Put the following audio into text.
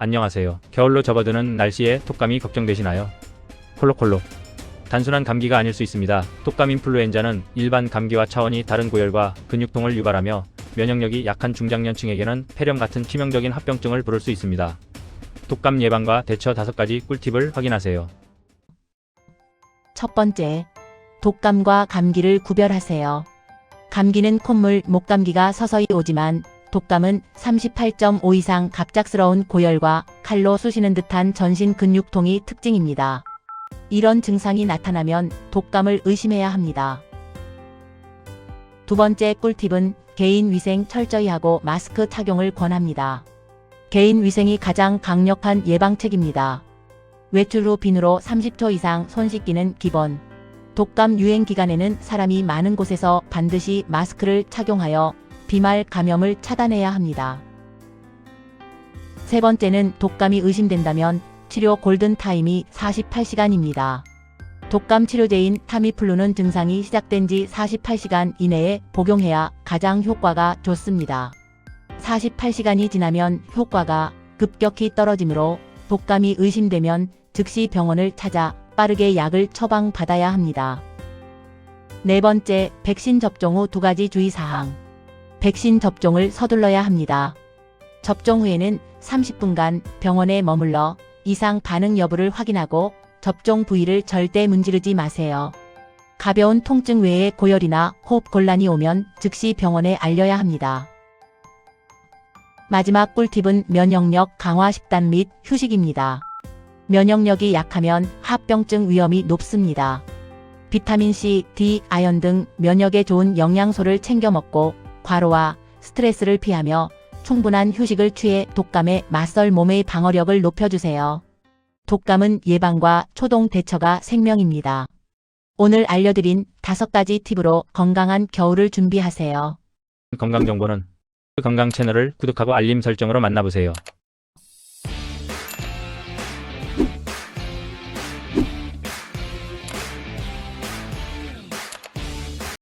안녕하세요. 겨울로 접어드는 날씨에 독감이 걱정되시나요? 콜록콜록. 단순한 감기가 아닐 수 있습니다. 독감 인플루엔자는 일반 감기와 차원이 다른 고열과 근육통을 유발하며 면역력이 약한 중장년층에게는 폐렴 같은 치명적인 합병증을 부를 수 있습니다. 독감 예방과 대처 5가지 꿀팁을 확인하세요. 첫 번째, 독감과 감기를 구별하세요. 감기는 콧물, 목감기가 서서히 오지만 독감은 38.5 이상 갑작스러운 고열과 칼로 쑤시는 듯한 전신 근육통이 특징입니다. 이런 증상이 나타나면 독감을 의심해야 합니다. 두 번째 꿀팁은 개인 위생 철저히 하고 마스크 착용을 권합니다. 개인 위생이 가장 강력한 예방책입니다. 외출 후 비누로 30초 이상 손 씻기는 기본. 독감 유행 기간에는 사람이 많은 곳에서 반드시 마스크를 착용하여 비말 감염을 차단해야 합니다. 세 번째는 독감이 의심된다면 치료 골든타임이 48시간입니다. 독감 치료제인 타미플루는 증상이 시작된 지 48시간 이내에 복용해야 가장 효과가 좋습니다. 48시간이 지나면 효과가 급격히 떨어지므로 독감이 의심되면 즉시 병원을 찾아 빠르게 약을 처방받아야 합니다. 네 번째, 백신 접종 후 2가지 주의사항. 백신 접종을 서둘러야 합니다. 접종 후에는 30분간 병원에 머물러 이상 반응 여부를 확인하고 접종 부위를 절대 문지르지 마세요. 가벼운 통증 외에 고열이나 호흡 곤란이 오면 즉시 병원에 알려야 합니다. 마지막 꿀팁은 면역력 강화 식단 및 휴식입니다. 면역력이 약하면 합병증 위험이 높습니다. 비타민C, D, 아연 등 면역에 좋은 영양소를 챙겨 먹고 과로와 스트레스를 피하며 충분한 휴식을 취해 독감에 맞설 몸의 방어력을 높여주세요. 독감은 예방과 초동 대처가 생명입니다. 오늘 알려드린 5가지 팁으로 건강한 겨울을 준비하세요. 건강 정보는 건강 채널을 구독하고 알림 설정으로 만나보세요.